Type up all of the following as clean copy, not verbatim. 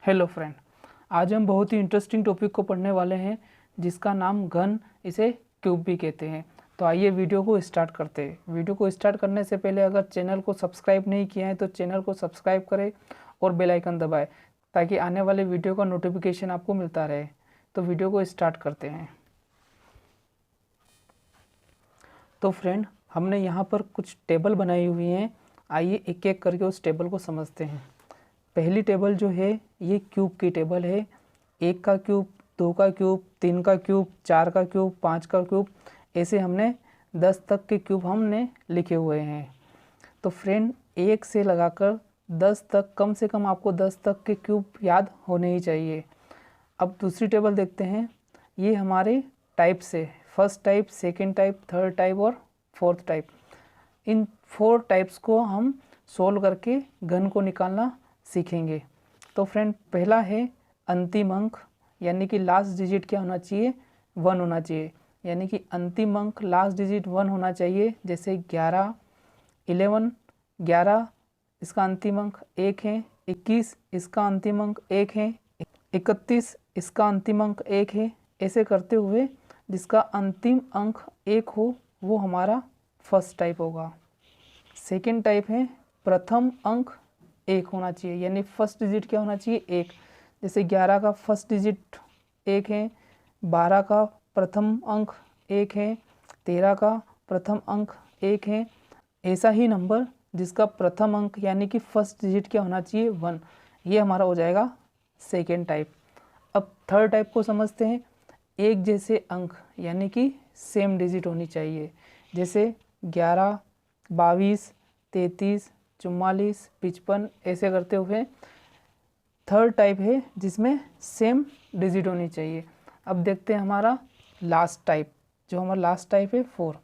Hello friend, आज हम बहुत ही इंटरेस्टिंग टॉपिक को पढ़ने वाले हैं जिसका नाम घन, इसे क्यूब भी कहते हैं। तो आइए वीडियो को स्टार्ट करते हैं। वीडियो को स्टार्ट करने से पहले अगर चैनल को सब्सक्राइब नहीं किया है तो चैनल को सब्सक्राइब करें और बेल आइकन दबाएं ताकि आने वाले वीडियो का नोटिफिकेशन आपको मिलता रहे। तो वीडियो को स्टार्ट करते हैं। तो फ्रेंड, हमने यहाँ पर कुछ टेबल बनाई हुई हैं। आइए एक एक करके उस टेबल को समझते हैं। पहली टेबल जो है ये क्यूब की टेबल है। 1 का क्यूब, 2 का क्यूब, 3 का क्यूब, 4 का क्यूब, 5 का क्यूब, ऐसे हमने 10 तक के क्यूब हमने लिखे हुए हैं। तो फ्रेंड, 1 से लगाकर 10 तक कम से कम आपको 10 तक के क्यूब याद होने ही चाहिए। अब दूसरी टेबल देखते हैं। ये हमारे टाइप से first type, second type, third type और फोर्थ टाइप। इन 4 टाइप्स को हम सोल्व करके घन को निकालना सीखेंगे। तो फ्रेंड, पहला है अंतिम अंक, यानी कि लास्ट डिजिट क्या होना चाहिए? 1 होना चाहिए। यानी कि अंतिम अंक लास्ट डिजिट 1 होना चाहिए। जैसे 11, 11 इसका अंतिम अंक 1 है। 21 इसका अंतिम अंक 1 है। 31 इसका अंतिम अंक 1 है। ऐसे करते हुए जिसका अंतिम अंक 1 हो वो हमारा फर्स्ट टाइप होगा। सेकेंड टाइप है प्रथम अंक 1 होना चाहिए, यानी फर्स्ट डिजिट क्या होना चाहिए? 1। जैसे 11 का फर्स्ट डिजिट 1 है, 12 का प्रथम अंक 1 है, 13 का प्रथम अंक 1 है। ऐसा ही नंबर जिसका प्रथम अंक यानी कि फर्स्ट डिजिट क्या होना चाहिए? 1। ये हमारा हो जाएगा सेकेंड टाइप। अब थर्ड टाइप को समझते हैं। एक जैसे अंक यानी कि सेम डिजिट होनी चाहिए। जैसे 11, 22, 33, 44, 55, ऐसे करते हुए थर्ड टाइप है जिसमें सेम डिजिट होनी चाहिए। अब देखते हैं हमारा लास्ट टाइप। जो हमारा लास्ट टाइप है 4,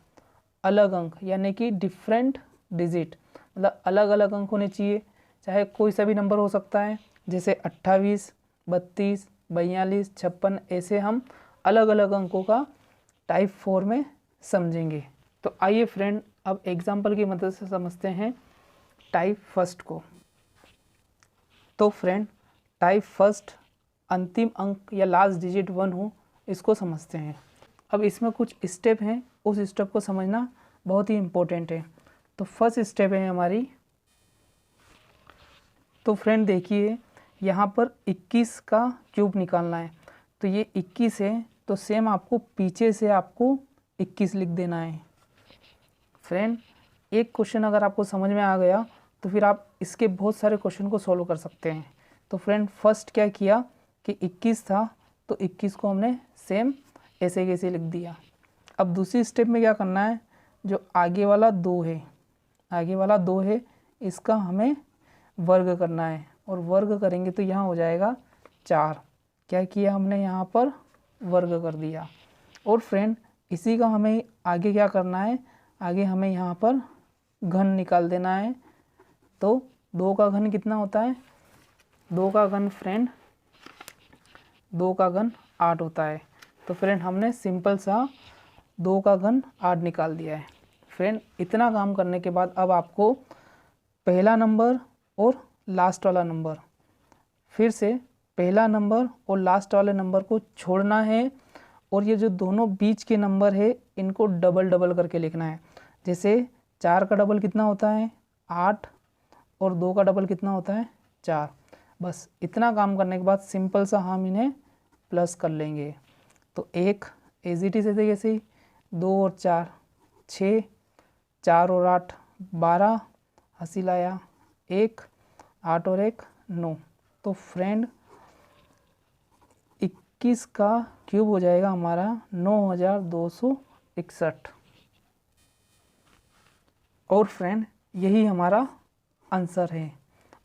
अलग अंक यानी कि डिफरेंट डिजिट, मतलब अलग अलग अंक होने चाहिए। चाहे कोई सा भी नंबर हो सकता है, जैसे 28, 32, 42, 56, ऐसे हम अलग अलग अंकों का टाइप 4 में समझेंगे। तो आइए फ्रेंड, अब एग्जाम्पल की मदद से समझते हैं टाइप फर्स्ट को। तो फ्रेंड, टाइप फर्स्ट अंतिम अंक या लास्ट डिजिट 1 हो, इसको समझते हैं। अब इसमें कुछ स्टेप हैं, उस स्टेप को समझना बहुत ही इम्पोर्टेंट है। तो फर्स्ट स्टेप है हमारी। तो फ्रेंड देखिए, यहाँ पर 21 का क्यूब निकालना है। तो ये 21 है, तो सेम आपको पीछे से आपको 21 लिख देना है। फ्रेंड, एक क्वेश्चन अगर आपको समझ में आ गया तो फिर आप इसके बहुत सारे क्वेश्चन को सॉल्व कर सकते हैं। तो फ्रेंड, फर्स्ट क्या किया कि 21 था तो 21 को हमने सेम ऐसे कैसे लिख दिया। अब दूसरी स्टेप में क्या करना है, जो आगे वाला 2 है, आगे वाला 2 है, इसका हमें वर्ग करना है। और वर्ग करेंगे तो यहाँ हो जाएगा 4। क्या किया हमने यहाँ पर? वर्ग कर दिया। और फ्रेंड, इसी का हमें आगे क्या करना है, आगे हमें यहाँ पर घन निकाल देना है। तो 2 का घन कितना होता है? 2 का घन फ्रेंड, 2 का घन 8 होता है। तो फ्रेंड, हमने सिंपल सा 2 का घन 8 निकाल दिया है। फ्रेंड, इतना काम करने के बाद अब आपको पहला नंबर और लास्ट वाला नंबर, फिर से पहला नंबर और लास्ट वाले नंबर को छोड़ना है। और ये जो दोनों बीच के नंबर है इनको डबल डबल करके लिखना है। जैसे 4 का डबल कितना होता है? 8। और 2 का डबल कितना होता है? 4। बस इतना काम करने के बाद सिंपल सा हम इन्हें प्लस कर लेंगे। तो 1 एजिटी से जैसे ही, 2 और 4 6, 4 और 8 12, हंसी लाया 1, 8 और 1 9। तो फ्रेंड, 21 का क्यूब हो जाएगा हमारा 9261। और फ्रेंड, यही हमारा आंसर है।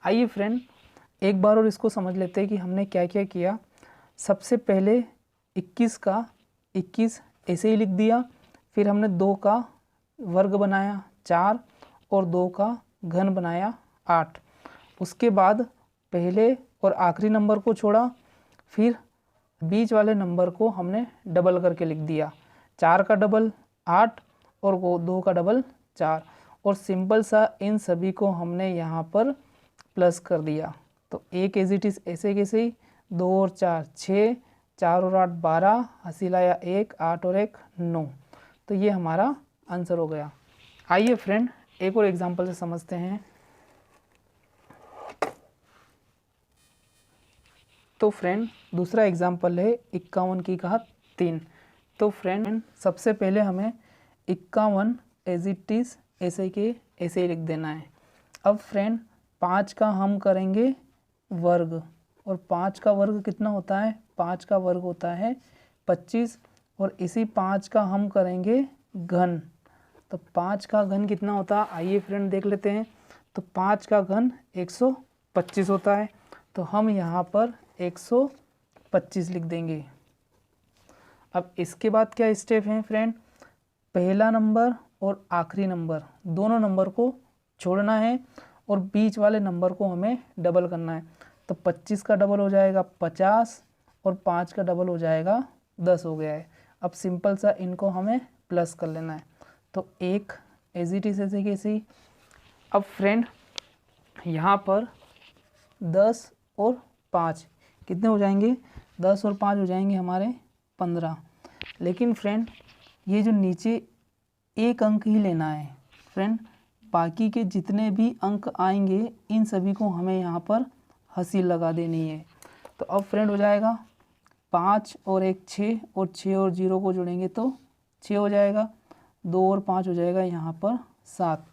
आइए फ्रेंड, एक बार और इसको समझ लेते हैं कि हमने क्या क्या किया। सबसे पहले 21 का 21 ऐसे ही लिख दिया। फिर हमने 2 का वर्ग बनाया 4 और 2 का घन बनाया 8। उसके बाद पहले और आखिरी नंबर को छोड़ा, फिर बीच वाले नंबर को हमने डबल करके लिख दिया। 4 का डबल 8 और वो 2 का डबल 4। और सिंपल सा इन सभी को हमने यहाँ पर प्लस कर दिया। तो एक एज इट इज़ ऐसे कैसे ही, 2 और 4 6, 4 और 8 12, हंसी लाया 1, 8 और 1 9। तो ये हमारा आंसर हो गया। आइए फ्रेंड एक और एग्जांपल से समझते हैं। तो फ्रेंड दूसरा एग्जांपल है 51 की घात 3। तो फ्रेंड सबसे पहले हमें 51 एज इट इज़ ऐसे के ऐसे ही लिख देना है। अब फ्रेंड 5 का हम करेंगे वर्ग, और 5 का वर्ग कितना होता है, 5 का वर्ग होता है 25, और इसी 5 का हम करेंगे घन। तो 5 का घन कितना होता है, आइए फ्रेंड देख लेते हैं। तो 5 का घन 125 होता है, तो हम यहाँ पर 125 लिख देंगे। अब इसके बाद क्या स्टेप हैं फ्रेंड, पहला नंबर और आखिरी नंबर दोनों नंबर को छोड़ना है, और बीच वाले नंबर को हमें डबल करना है। तो 25 का डबल हो जाएगा 50, और 5 का डबल हो जाएगा 10 हो गया है। अब सिंपल सा इनको हमें प्लस कर लेना है। तो एक एज इट इज़ ऐसे कैसे। अब फ्रेंड यहाँ पर 10 और 5 कितने हो जाएंगे, 10 और 5 हो जाएंगे हमारे 15। लेकिन फ्रेंड ये जो नीचे एक अंक ही लेना है फ्रेंड, बाकी के जितने भी अंक आएंगे इन सभी को हमें यहाँ पर हंसी लगा देनी है। तो अब फ्रेंड हो जाएगा 5 और 1 6, और 6 और 0 को जोड़ेंगे तो 6 हो जाएगा, 2 और 5 हो जाएगा यहाँ पर 7।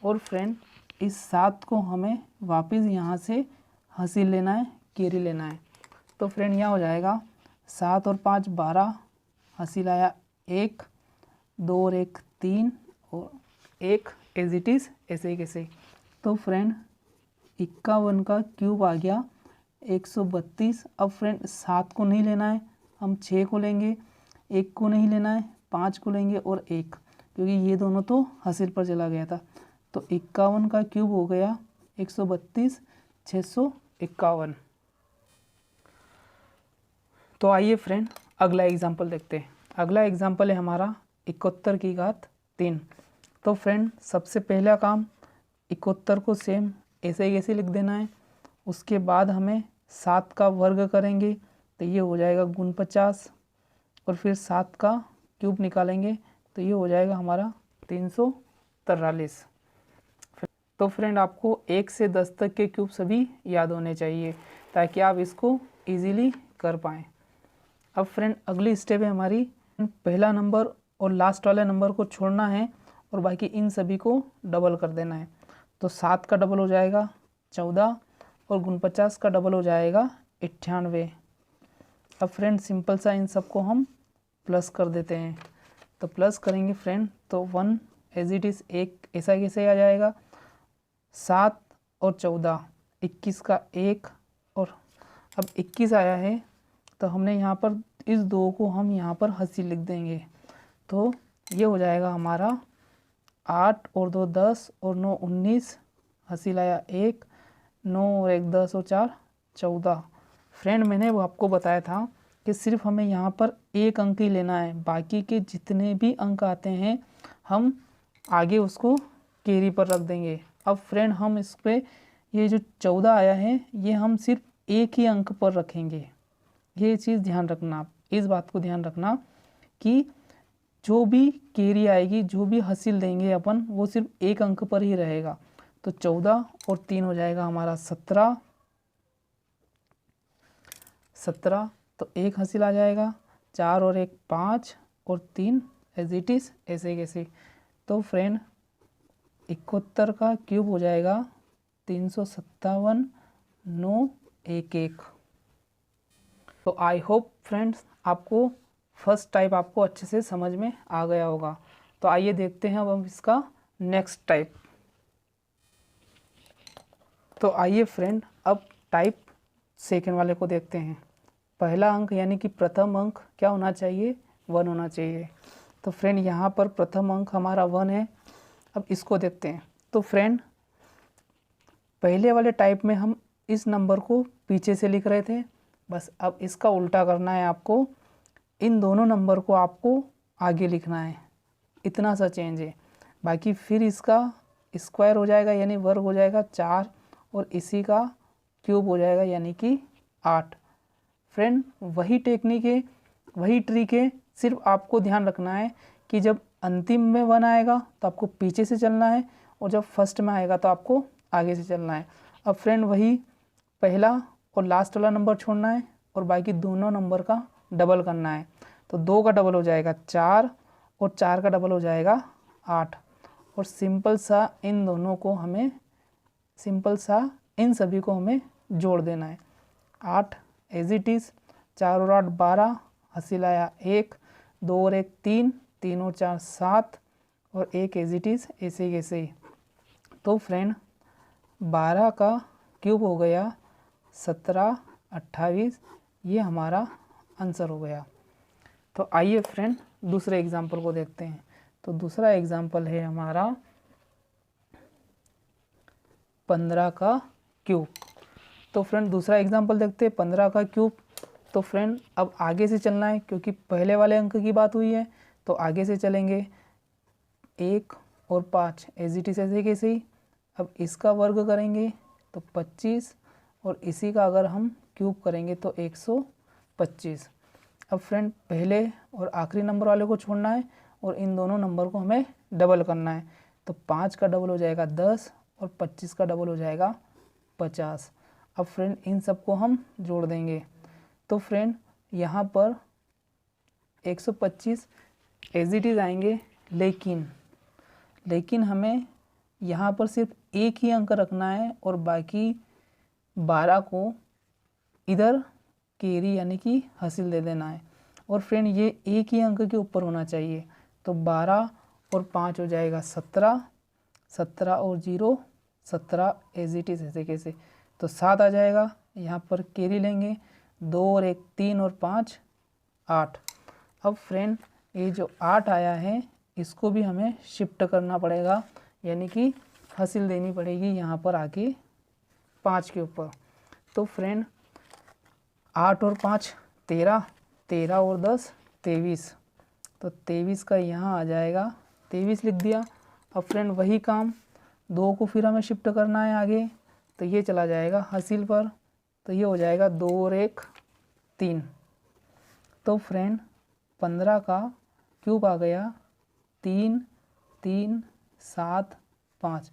और फ्रेंड इस 7 को हमें वापस यहाँ से हंसी लेना है, कैरी लेना है। तो फ्रेंड यहाँ हो जाएगा 7 और 5 12, हंसी लाया 1, 2 और 1 3, और 1 एज इट इज़ ऐसे ही कैसे। तो फ्रेंड 51 का क्यूब आ गया 132। अब फ्रेंड 7 को नहीं लेना है, हम 6 को लेंगे, 1 को नहीं लेना है, 5 को लेंगे और 1, क्योंकि ये दोनों तो हासिल पर चला गया था। तो 51 का क्यूब हो गया 132 651। तो आइए फ्रेंड अगला एग्जाम्पल देखते हैं। अगला एग्जाम्पल है हमारा 71 की घात 3। तो फ्रेंड सबसे पहला काम 71 को सेम ऐसे ही ऐसे लिख देना है। उसके बाद हमें 7 का वर्ग करेंगे तो ये हो जाएगा गुण 50, और फिर 7 का क्यूब निकालेंगे तो ये हो जाएगा हमारा 343। तो फ्रेंड आपको 1 से 10 तक के क्यूब सभी याद होने चाहिए ताकि आप इसको इजीली कर पाएँ। अब फ्रेंड अगली स्टेप है हमारी, पहला नंबर और लास्ट वाले नंबर को छोड़ना है और बाकी इन सभी को डबल कर देना है। तो 7 का डबल हो जाएगा 14, और 49 का डबल हो जाएगा 98। अब फ्रेंड सिंपल सा इन सबको हम प्लस कर देते हैं। तो प्लस करेंगे फ्रेंड तो 1 एज इट इज़ एक ऐसा कैसे आ जाएगा, 7 और 14 21 का 1, और अब 21 आया है तो हमने यहाँ पर इस 2 को हम यहाँ पर हंसी लिख देंगे। तो ये हो जाएगा हमारा 8 और 2 10 और 9 19, हंसी लाया 1, 9 और 1 10 और 4 14। फ्रेंड मैंने वो आपको बताया था कि सिर्फ हमें यहाँ पर एक अंक ही लेना है, बाकी के जितने भी अंक आते हैं हम आगे उसको कैरी पर रख देंगे। अब फ्रेंड हम इस पर ये जो 14 आया है ये हम सिर्फ एक ही अंक पर रखेंगे। ये चीज़ ध्यान रखना, इस बात को ध्यान रखना कि जो भी कैरी आएगी, जो भी हासिल देंगे अपन, वो सिर्फ एक अंक पर ही रहेगा। तो 14 और 3 हो जाएगा हमारा 17, तो एक हासिल आ जाएगा, 4 और 1 5 और 3 एज इट इज़ ऐसे कैसे। तो फ्रेंड 71 का क्यूब हो जाएगा 357 9 1 1। तो आई होप फ्रेंड्स आपको फर्स्ट टाइप आपको अच्छे से समझ में आ गया होगा। तो आइए देखते हैं अब हम इसका नेक्स्ट टाइप। तो आइए फ्रेंड अब टाइप सेकेंड वाले को देखते हैं। पहला अंक यानी कि प्रथम अंक क्या होना चाहिए, 1 होना चाहिए। तो फ्रेंड यहाँ पर प्रथम अंक हमारा 1 है। अब इसको देखते हैं। तो फ्रेंड पहले वाले टाइप में हम इस नंबर को पीछे से लिख रहे थे, बस अब इसका उल्टा करना है आपको। इन दोनों नंबर को आपको आगे लिखना है, इतना सा चेंज है। बाकी फिर इसका स्क्वायर हो जाएगा यानी वर्ग हो जाएगा 4, और इसी का क्यूब हो जाएगा यानी कि 8। फ्रेंड वही टेक्निक है, वही ट्रिक है, सिर्फ आपको ध्यान रखना है कि जब अंतिम में 1 आएगा तो आपको पीछे से चलना है और जब फर्स्ट में आएगा तो आपको आगे से चलना है। अब फ्रेंड वही पहला और लास्ट वाला नंबर छोड़ना है और बाकी दोनों नंबर का डबल करना है। तो 2 का डबल हो जाएगा 4 और 4 का डबल हो जाएगा 8। और सिंपल सा इन दोनों को हमें इन सभी को हमें जोड़ देना है। 8 एज इट इज़, 4 और 8 12, हासिल आया 1, 2 और 1 3, 3 और 4 7 और 1 एज इट इज़, ऐसे ही ऐसे ही। तो फ्रेंड 12 का क्यूब हो गया 17 28, ये हमारा आंसर हो गया। तो आइए फ्रेंड दूसरे एग्जाम्पल को देखते हैं। तो दूसरा एग्जाम्पल है हमारा 15 का क्यूब। तो फ्रेंड दूसरा एग्जाम्पल देखते हैं 15 का क्यूब। तो फ्रेंड अब आगे से चलना है क्योंकि पहले वाले अंक की बात हुई है, तो आगे से चलेंगे। 1 और 5 एज इट इज़ ऐसे कैसे ही। अब इसका वर्ग करेंगे तो 25 और इसी का अगर हम क्यूब करेंगे तो 125। अब फ्रेंड पहले और आखिरी नंबर वाले को छोड़ना है और इन दोनों नंबर को हमें डबल करना है। तो 5 का डबल हो जाएगा 10 और 25 का डबल हो जाएगा 50। अब फ्रेंड इन सबको हम जोड़ देंगे। तो फ्रेंड यहाँ पर 125 एज इट इज़ आएंगे, लेकिन हमें यहाँ पर सिर्फ एक ही अंक रखना है और बाकी 12 को इधर कैरी यानी कि हासिल दे देना है। और फ्रेंड ये एक ही अंक के ऊपर होना चाहिए। तो 12 और 5 हो जाएगा 17, 17 और 0 17 एज इट इज़ ऐसे कैसे। तो 7 आ जाएगा, यहाँ पर कैरी लेंगे, 2 और 1 3 और 5 8। अब फ्रेंड ये जो 8 आया है इसको भी हमें शिफ्ट करना पड़ेगा, यानी कि हासिल देनी पड़ेगी यहाँ पर आके 5 के ऊपर। तो फ्रेंड 8 और 5 13, 13 और 10 23। तो 23 का यहाँ आ जाएगा, 23 लिख दिया। अब फ्रेंड वही काम 2 को फिर हमें शिफ्ट करना है आगे, तो ये चला जाएगा हासिल पर, तो ये हो जाएगा 2 और 1 3। तो फ्रेंड 15 का क्यूब आ गया 3 3 7 5।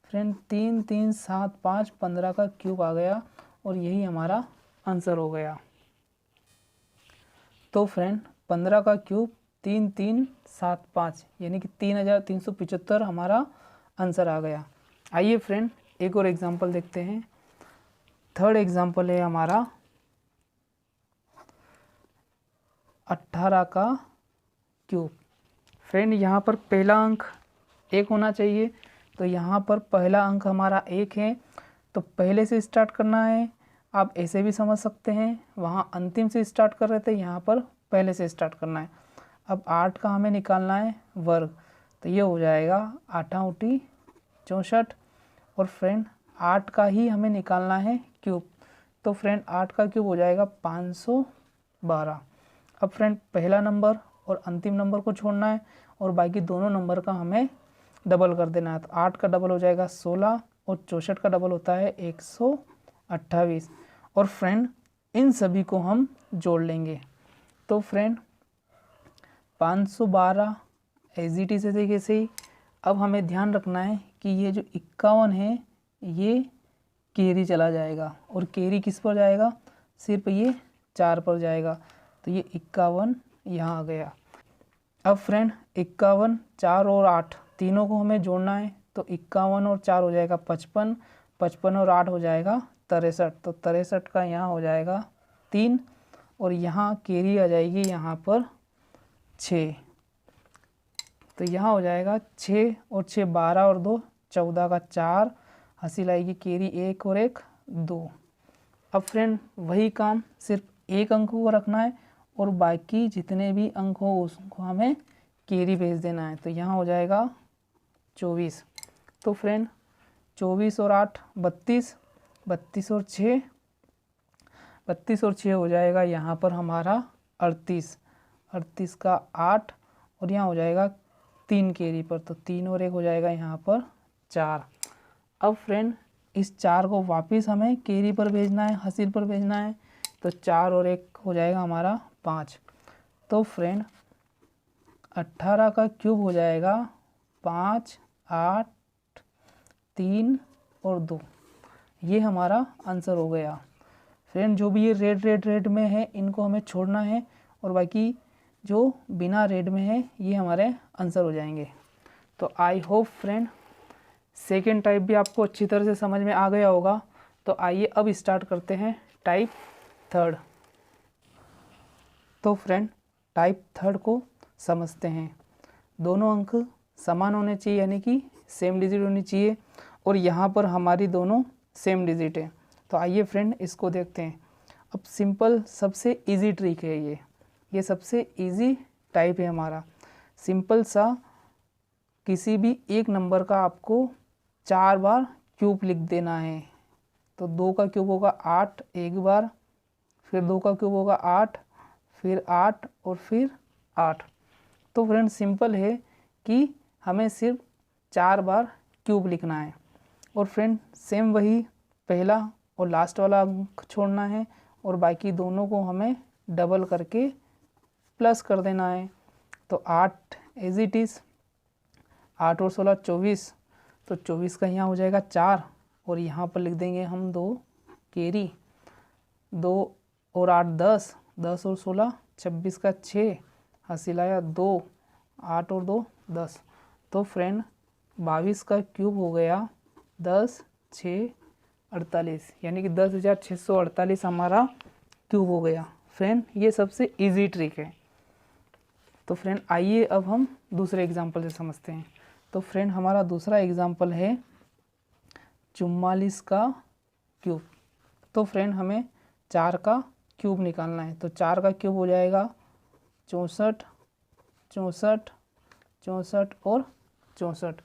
फ्रेंड 3 3 7 5 15 का क्यूब आ गया और यही हमारा आंसर हो गया। तो फ्रेंड 15 का क्यूब 3 3 7 5 यानी कि 3375 हमारा आंसर आ गया। आइए फ्रेंड एक और एग्जांपल देखते हैं। थर्ड एग्जांपल है हमारा 18 का क्यूब। फ्रेंड यहाँ पर पहला अंक 1 होना चाहिए, तो यहाँ पर पहला अंक हमारा 1 है, तो पहले से स्टार्ट करना है। आप ऐसे भी समझ सकते हैं, वहाँ अंतिम से स्टार्ट कर रहे थे, यहाँ पर पहले से स्टार्ट करना है। अब 8 का हमें निकालना है वर्ग, तो ये हो जाएगा 8 × 64। और फ्रेंड 8 का ही हमें निकालना है क्यूब, तो फ्रेंड 8 का क्यूब हो जाएगा 512। अब फ्रेंड पहला नंबर और अंतिम नंबर को छोड़ना है और बाकी दोनों नंबर का हमें डबल कर देना है। तो 8 का डबल हो जाएगा 16 और 64 का डबल होता है 128। और फ्रेंड इन सभी को हम जोड़ लेंगे। तो फ्रेंड 512 एज इट इज़ कैसे ही। अब हमें ध्यान रखना है कि ये जो 51 है ये कैरी चला जाएगा, और कैरी किस पर जाएगा, सिर्फ ये 4 पर जाएगा, तो ये 51 यहाँ आ गया। अब फ्रेंड 51 4 और 8 तीनों को हमें जोड़ना है, तो 51 और 4 हो जाएगा 55, 55 और 8 हो जाएगा 63। तो 63 का यहाँ हो जाएगा 3 और यहाँ कैरी आ जाएगी यहाँ पर 6। तो यहाँ हो जाएगा 6 और 6 12 और 2 14 का 4, हासिल आएगी कैरी 1 और 1 2। अब फ्रेंड वही काम सिर्फ एक अंक को रखना है और बाकी जितने भी अंक हो उसको हमें कैरी भेज देना है। तो यहाँ हो जाएगा 24। तो फ्रेंड 24 और 8 32, 32 और 6 32 और 6 हो जाएगा यहाँ पर हमारा 38, 38 का 8 और यहाँ हो जाएगा 3 कैरी पर, तो 3 और 1 हो जाएगा यहाँ पर 4। अब फ्रेंड इस 4 को वापस हमें कैरी पर भेजना है, हासिल पर भेजना है। तो 4 और 1 हो जाएगा हमारा 5। तो फ्रेंड 18 का क्यूब हो जाएगा 5, 8, 3 और 2। ये हमारा आंसर हो गया। फ्रेंड जो भी ये रेड में है इनको हमें छोड़ना है, और बाकी जो बिना रेड में है ये हमारे आंसर हो जाएंगे। तो I hope friend second type भी आपको अच्छी तरह से समझ में आ गया होगा। तो आइए अब स्टार्ट करते हैं टाइप थर्ड। तो फ्रेंड टाइप थर्ड को समझते हैं। दोनों अंक समान होने चाहिए, यानी कि सेम डिजिट होनी चाहिए, और यहाँ पर हमारी दोनों सेम डिजिट है। तो आइए फ्रेंड इसको देखते हैं। अब सिंपल सबसे इजी ट्रिक है ये सबसे इजी टाइप है हमारा। सिंपल सा किसी भी एक नंबर का आपको 4 बार क्यूब लिख देना है। तो 2 का क्यूब होगा 8 एक बार, फिर 2 का क्यूब होगा 8, फिर 8 और फिर 8। तो फ्रेंड सिंपल है कि हमें सिर्फ 4 बार क्यूब लिखना है। और फ्रेंड सेम वही पहला और लास्ट वाला अंक छोड़ना है, और बाकी दोनों को हमें डबल करके प्लस कर देना है। तो 8 एज इट इज़, 8 और 16 24। तो 24 का यहाँ हो जाएगा 4, और यहाँ पर लिख देंगे हम 2 कैरी। 2 और 8 10, 10 और 16 26 का 6, हासिल आया 2, 8 और 2 10। तो फ्रेंड 22 का क्यूब हो गया 10, 6, 48, यानी कि 10,648 हमारा क्यूब हो गया। फ्रेंड ये सबसे इजी ट्रिक है। तो फ्रेंड आइए अब हम दूसरे एग्जाम्पल से समझते हैं। तो फ्रेंड हमारा दूसरा एग्जाम्पल है 44 का क्यूब। तो फ्रेंड हमें 4 का क्यूब निकालना है। तो 4 का क्यूब हो जाएगा 64, 64, 64 और 64।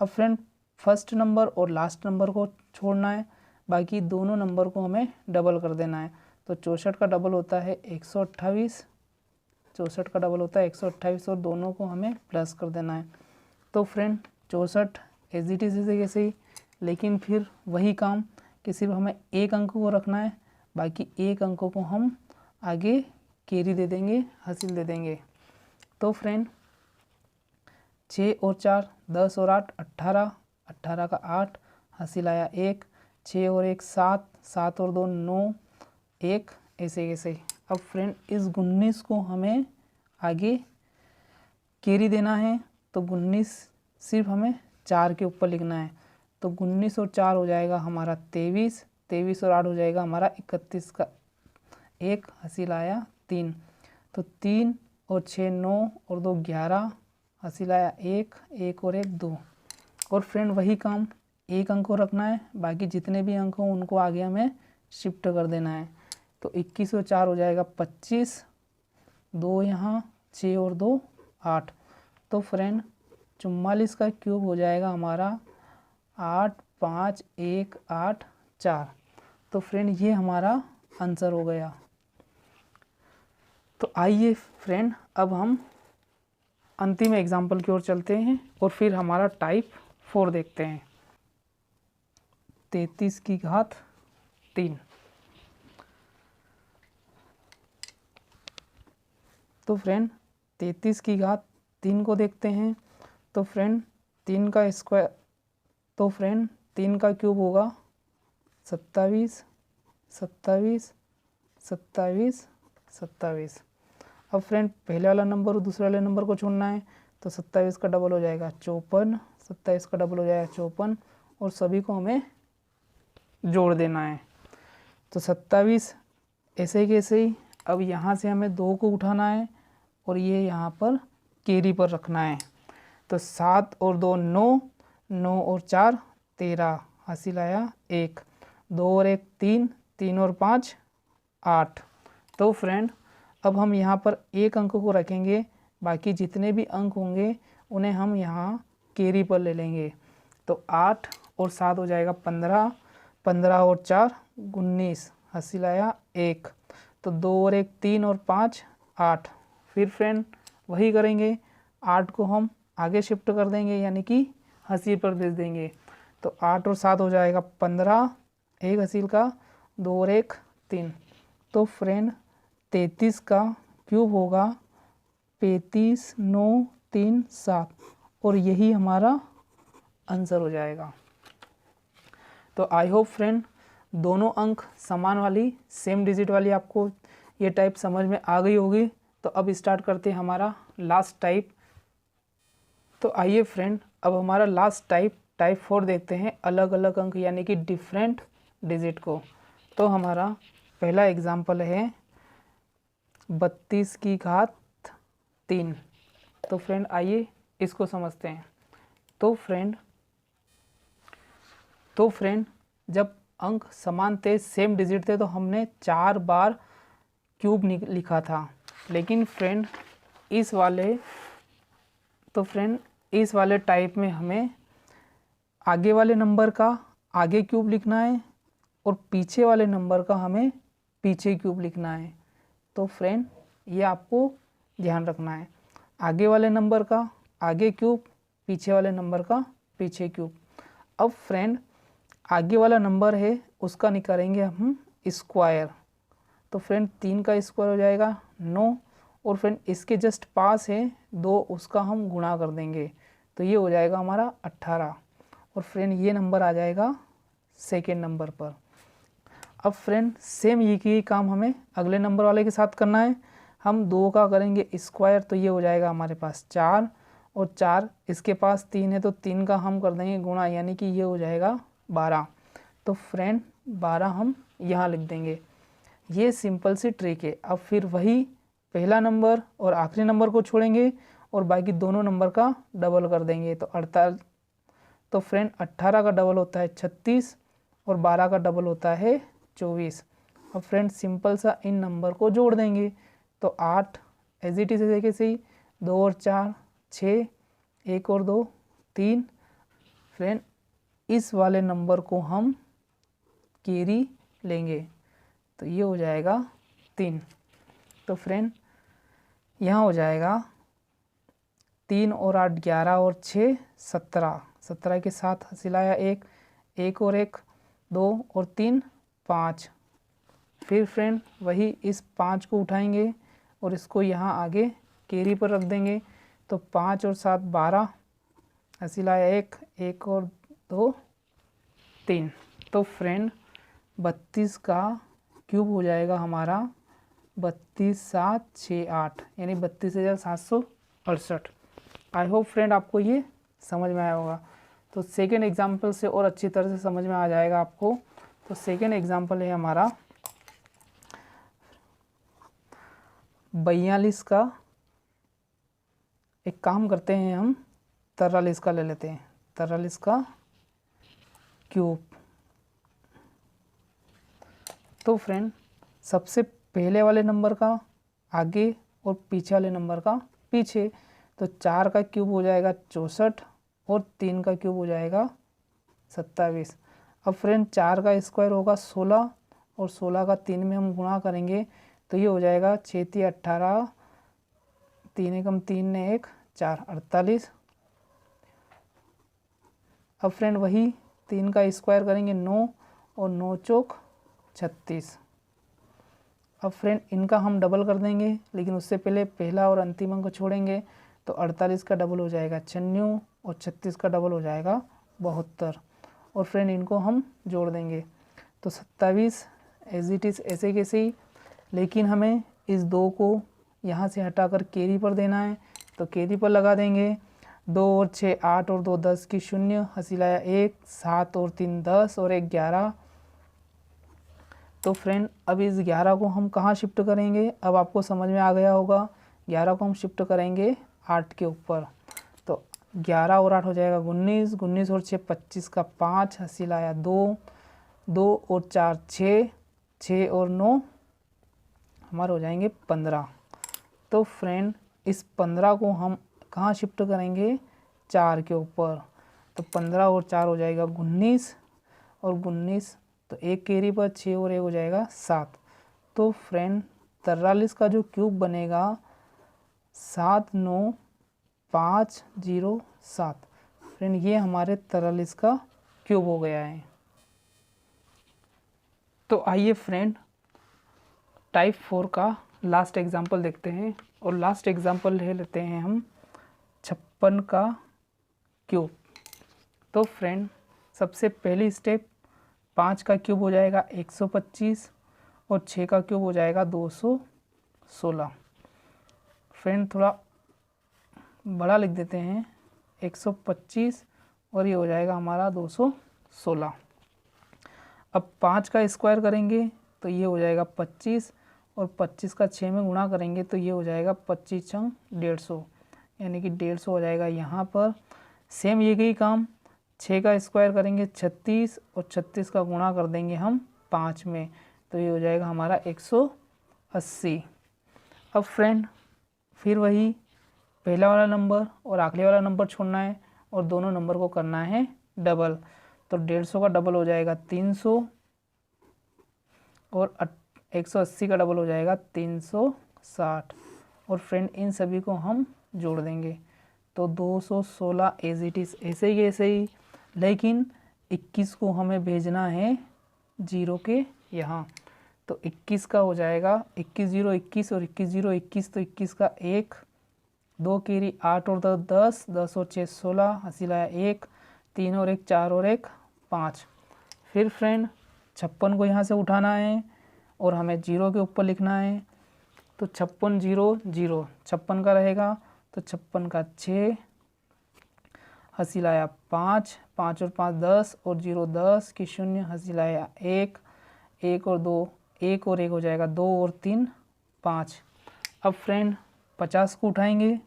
अब फ्रेंड फर्स्ट नंबर और लास्ट नंबर को छोड़ना है, बाकी दोनों नंबर को हमें डबल कर देना है। तो 64 का डबल होता है 128, 64 का डबल होता है 128, और दोनों को हमें प्लस कर देना है। तो फ्रेंड 64 एज इट इज़ जैसे ही, लेकिन फिर वही काम कि सिर्फ हमें एक अंक को रखना है, बाकी एक अंकों को हम आगे कैरी दे देंगे, हासिल दे देंगे। तो फ्रेंड 6 और 4 10 और 8 18, 18 का 8, हासिल आया 1, 6 और 1 7, 7 और 2 9, 1, ऐसे ऐसे। अब फ्रेंड इस 19 को हमें आगे कैरी देना है। तो 19 सिर्फ हमें 4 के ऊपर लिखना है। तो 19 और 4 हो जाएगा हमारा 23, 23 और 8 हो जाएगा हमारा 31 का 1, हासिल आया 3। तो 3 और 6 9 और 2 11, हासिल आया 1, 1 और 1 2। और फ्रेंड वही काम, एक अंक को रखना है, बाकी जितने भी अंक हों उनको आगे हमें शिफ्ट कर देना है। तो 21 और 4 हो जाएगा 25, 2 यहाँ 6 और 2 8। तो फ्रेंड 44 का क्यूब हो जाएगा हमारा 8, 5, 1, 8, 4। तो फ्रेंड ये हमारा आंसर हो गया। तो आइए फ्रेंड अब हम अंतिम एग्जाम्पल की ओर चलते हैं, और फिर हमारा टाइप 4 देखते हैं। 33 की घात 3। तो फ्रेंड 33 की घात 3 को देखते हैं। तो फ्रेंड 3 का स्क्वायर, तो फ्रेंड 3 का क्यूब होगा 27, 27, 27, 27। अब फ्रेंड पहले वाला नंबर और दूसरे वाले नंबर को छोड़ना है। तो 27 का डबल हो जाएगा 54, 27 का डबल हो जाएगा 54, और सभी को हमें जोड़ देना है। तो 27 ऐसे ही कैसे ही। अब यहाँ से हमें 2 को उठाना है, और ये यहाँ पर कैरी पर रखना है। तो 7 और 2 9, 9 और 4 13, हासिल आया 1, 2 और 1 3, 3 और 5 8। तो फ्रेंड अब हम यहाँ पर एक अंक को रखेंगे, बाकी जितने भी अंक होंगे उन्हें हम यहाँ कैरी पर ले लेंगे। तो 8 और 7 हो जाएगा 15, 15 और 4 19, हासिल आया 1। तो 2 और 1 3 और 5 8। फिर फ्रेंड वही करेंगे, 8 को हम आगे शिफ्ट कर देंगे, यानी कि हासिल पर भेज देंगे। तो 8 और 7 हो जाएगा 15, एक हसील का 2 और 1 3। तो फ्रेंड 33 का क्यूब होगा 35, 9, 3, 7 और यही हमारा आंसर हो जाएगा। तो आई होप फ्रेंड दोनों अंक समान वाली सेम डिजिट वाली आपको ये टाइप समझ में आ गई होगी। तो अब स्टार्ट करते हैं हमारा लास्ट टाइप। तो आइए फ्रेंड अब हमारा लास्ट टाइप 4 देखते हैं, अलग अलग अंक यानी कि डिफरेंट डिजिट को। तो हमारा पहला एग्जाम्पल है 32 की घात 3। तो फ्रेंड आइए इसको समझते हैं। तो फ्रेंड जब अंक समान थे, सेम डिजिट थे, तो हमने 4 बार क्यूब लिखा था। लेकिन फ्रेंड इस वाले टाइप में हमें आगे वाले नंबर का आगे क्यूब लिखना है और पीछे वाले नंबर का हमें पीछे क्यूब लिखना है। तो फ्रेंड ये आपको ध्यान रखना है, आगे वाले नंबर का आगे क्यूब, पीछे वाले नंबर का पीछे क्यूब। अब फ्रेंड आगे वाला नंबर है उसका निकालेंगे हम स्क्वायर। तो फ्रेंड 3 का स्क्वायर हो जाएगा 9 और फ्रेंड इसके जस्ट पास है 2, उसका हम गुणा कर देंगे तो ये हो जाएगा हमारा 18 और फ्रेंड ये नंबर आ जाएगा सेकेंड नंबर पर। अब फ्रेंड सेम ये काम हमें अगले नंबर वाले के साथ करना है। हम 2 का करेंगे स्क्वायर तो ये हो जाएगा हमारे पास 4 और 4 इसके पास 3 है तो 3 का हम कर देंगे गुणा यानी कि ये हो जाएगा 12। तो फ्रेंड 12 हम यहाँ लिख देंगे। ये सिंपल सी ट्रिक है। अब फिर वही पहला नंबर और आखिरी नंबर को छोड़ेंगे और बाकी दोनों नंबर का डबल कर देंगे तो 48। तो फ्रेंड 18 का डबल होता है 36 और 12 का डबल होता है 24। अब फ्रेंड सिंपल सा इन नंबर को जोड़ देंगे तो 8 एज इट इज देखे सही, 2 और 4 6, 1 और 2 3। फ्रेंड इस वाले नंबर को हम कैरी लेंगे तो ये हो जाएगा 3। तो फ्रेंड यहाँ हो जाएगा 3 और 8 11 और 6 17, 17 के साथ सिलाया 1, 1 और 1 2 और 3 5। फिर फ्रेंड वही इस 5 को उठाएंगे और इसको यहाँ आगे कैरी पर रख देंगे तो 5 और 7 12, सिलाया 1, 1 और 2 3। तो फ्रेंड 32 का क्यूब हो जाएगा हमारा 32 7 6 8 यानी 32,768। आई होप फ्रेंड आपको ये समझ में आया होगा। तो सेकेंड एग्जाम्पल से और अच्छी तरह से समझ में आ जाएगा आपको। तो सेकेंड एग्जाम्पल है हमारा 42 का, एक काम करते हैं हम 43 का ले लेते हैं, 43 का क्यूब। तो फ्रेंड सबसे पहले वाले नंबर का आगे और पीछे वाले नंबर का पीछे। तो 4 का क्यूब हो जाएगा 64 और 3 का क्यूब हो जाएगा 27। अब फ्रेंड 4 का स्क्वायर होगा 16 और 16 का 3 में हम गुणा करेंगे तो ये हो जाएगा 6 3 18, 3 एकम 3 ने 1 4 48। अब फ्रेंड वही 3 का स्क्वायर करेंगे 9 और 9 चौक 36। अब फ्रेंड इनका हम डबल कर देंगे लेकिन उससे पहले पहला और अंतिम अंक को छोड़ेंगे तो 48 का डबल हो जाएगा 96 और 36 का डबल हो जाएगा 72 और फ्रेंड इनको हम जोड़ देंगे तो 27 एज इट इज़ ऐसे कैसे ही। लेकिन हमें इस 2 को यहाँ से हटाकर कैरी पर देना है तो कैरी पर लगा देंगे 2 और 6 8 और 2 10 की 0, हसीलाया 1 7 और 3 10 और 1 11। तो फ्रेंड अब इस 11 को हम कहाँ शिफ्ट करेंगे, अब आपको समझ में आ गया होगा। 11 को हम शिफ्ट करेंगे 8 के ऊपर तो 11 और 8 हो जाएगा 19, 19 और 6 25 का 5, हसीलाया 2, 2 और 4 6, 6 और 9 हमारे हो जाएंगे 15। तो फ्रेंड इस 15 को हम कहाँ शिफ्ट करेंगे 4 के ऊपर तो 15 और 4 हो जाएगा 19 और 19 तो एक कैरी पर 6 और 1 हो जाएगा 7। तो फ्रेंड 43 का जो क्यूब बनेगा 7 9 5 0 7। फ्रेंड ये हमारे 43 का क्यूब हो गया है। तो आइए फ्रेंड टाइप 4 का लास्ट एग्जाम्पल देखते हैं, और लास्ट एग्जाम्पल ले लेते हैं हम 56 का क्यूब। तो फ्रेंड सबसे पहली स्टेप 5 का क्यूब हो जाएगा 125 और 6 का क्यूब हो जाएगा 216। फ्रेंड थोड़ा बड़ा लिख देते हैं 125 और ये हो जाएगा हमारा 216। अब 5 का स्क्वायर करेंगे तो ये हो जाएगा 25 और 25 का 6 में गुणा करेंगे तो ये हो जाएगा 25 छंग 150, यानी कि 150 हो जाएगा यहाँ पर। सेम ये ही काम 6 का स्क्वायर करेंगे 36 और 36 का गुणा कर देंगे हम 5 में तो ये हो जाएगा हमारा 180। अब फ्रेंड फिर वही पहला वाला नंबर और आखिरी वाला नंबर छोड़ना है और दोनों नंबर को करना है डबल। तो 150 का डबल हो जाएगा 300 और 180 का डबल हो जाएगा 360। और फ्रेंड इन सभी को हम जोड़ देंगे तो 216 एज इट इज़ ऐसे ही, लेकिन 21 को हमें भेजना है 0 के यहाँ। तो 21 का हो जाएगा 21 0 21 और 21 0 21, तो 21 का 1 2 केरी 8 और 10 10 और 6 16, हंसी लाया 1 3 और 1 4 और 1 5। फिर फ्रेंड 56 को यहाँ से उठाना है और हमें 0 के ऊपर लिखना है। तो 56 0 0 56 का रहेगा तो 56 का 6, हंसी लाया 5 5 और 5 10 और 0 10 की 0, हंसी लाया 1 1 और 2 1 और 1 हो जाएगा 2 और 3 5। अब फ्रेंड 50 को उठाएंगे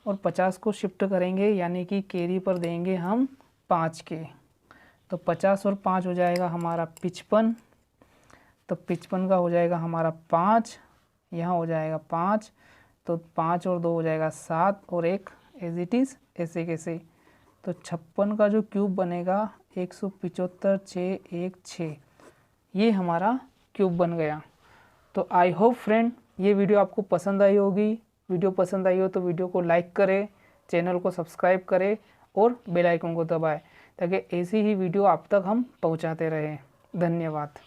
और 50 को शिफ्ट करेंगे, यानी कि कैरी पर देंगे हम 5 के। तो 50 और 5 हो जाएगा हमारा 55। तो 55 का हो जाएगा हमारा 5, यहाँ हो जाएगा 5, तो 5 और 2 हो जाएगा 7 और 1 एज इट इज़ ऐसे कैसे। तो 56 का जो क्यूब बनेगा 175 6 1 6, ये हमारा क्यूब बन गया। तो आई होप फ्रेंड ये वीडियो आपको पसंद आई होगी। वीडियो पसंद आई हो तो वीडियो को लाइक करें, चैनल को सब्सक्राइब करें और बेल आइकन को दबाएं ताकि ऐसी ही वीडियो आप तक हम पहुंचाते रहें। धन्यवाद।